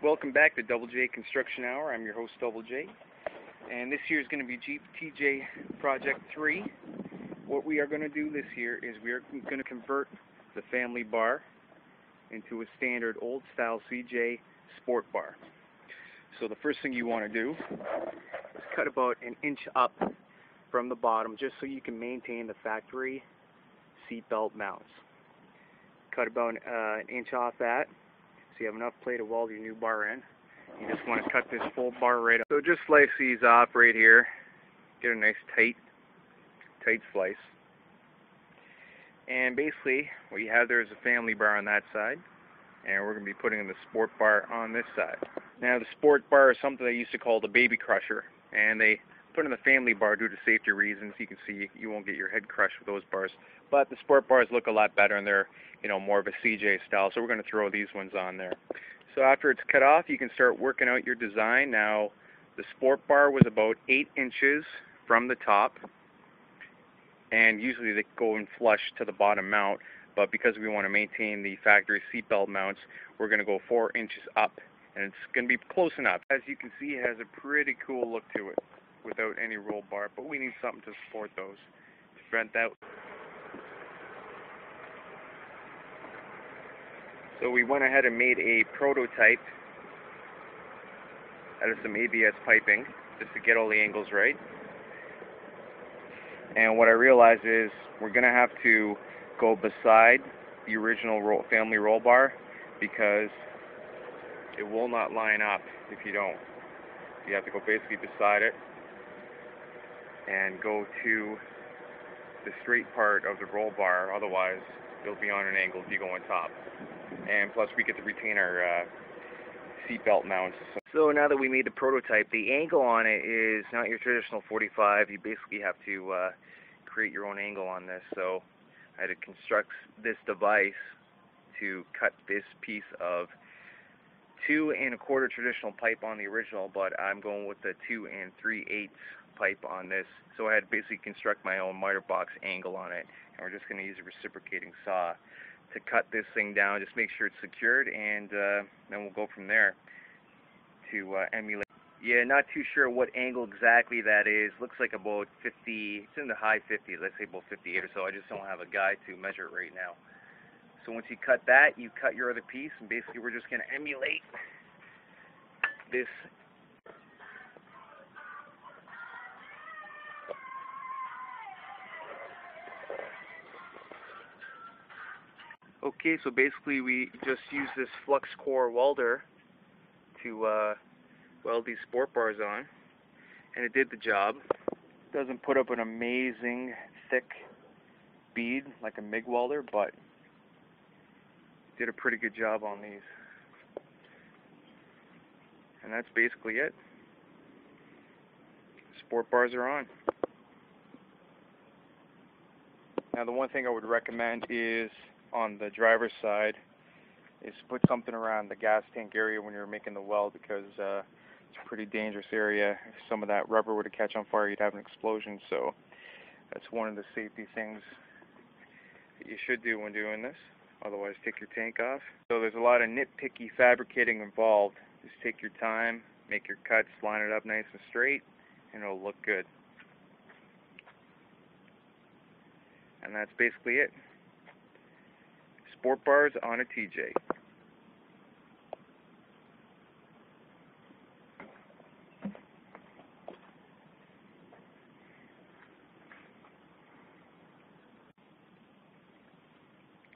Welcome back to Double J Construction Hour. I'm your host, Double J. And this year is going to be Jeep TJ Project 3. What we are going to do this year is we are going to convert the family bar into a standard old-style CJ sport bar. So the first thing you want to do is cut about an inch up from the bottom just so you can maintain the factory seatbelt mounts. Cut about an inch off that. So you have enough play to weld your new bar in. You just want to cut this full bar right up. So just slice these off right here. Get a nice tight slice. And basically what you have there is a family bar on that side. And we're going to be putting the sport bar on this side. Now the sport bar is something they used to call the baby crusher. And they put in the family bar due to safety reasons. You can see you won't get your head crushed with those bars. But the sport bars look a lot better and they're, more of a CJ style. So we're going to throw these ones on there. So after it's cut off, you can start working out your design. Now the sport bar was about 8 inches from the top. And usually they go in flush to the bottom mount. But because we want to maintain the factory seatbelt mounts, we're going to go 4 inches up. And it's going to be close enough. As you can see, it has a pretty cool look to it without any roll bar. But we need something to support those to prevent that. So we went ahead and made a prototype out of some ABS piping just to get all the angles right. And what I realized is we're going to have to go beside the original family roll bar because it will not line up if you don't. You have to go basically beside it and go to the straight part of the roll bar, otherwise you'll be on an angle if you go on top. And plus we get to retain our seatbelt mounts. So now that we made the prototype, the angle on it is not your traditional 45. You basically have to create your own angle on this. So I had to construct this device to cut this piece of 2 1/4 traditional pipe on the original, but I'm going with the 2 3/8 pipe on this. So I had to basically construct my own miter box angle on it, and we're just going to use a reciprocating saw to cut this thing down, just make sure it's secured, and then we'll go from there to emulate. Yeah, not too sure what angle exactly that is. Looks like about 50, it's in the high 50s, let's say about 58 or so. I just don't have a guide to measure it right now. So once you cut that, you cut your other piece, and basically we're just going to emulate this. Okay, so basically we just use this flux core welder to weld these sport bars on, and it did the job. It doesn't put up an amazing thick bead like a MIG welder, but it did a pretty good job on these. And that's basically it. Sport bars are on. Now the one thing I would recommend is on the driver's side is put something around the gas tank area when you're making the weld, because it's a pretty dangerous area. If some of that rubber were to catch on fire, you'd have an explosion. So that's one of the safety things that you should do when doing this. Otherwise, take your tank off. So there's a lot of nitpicky fabricating involved. Just take your time, make your cuts, line it up nice and straight, and it'll look good. And that's basically it. Sport bars on a TJ.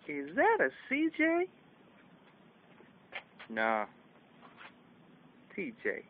Is that a CJ? Nah. TJ.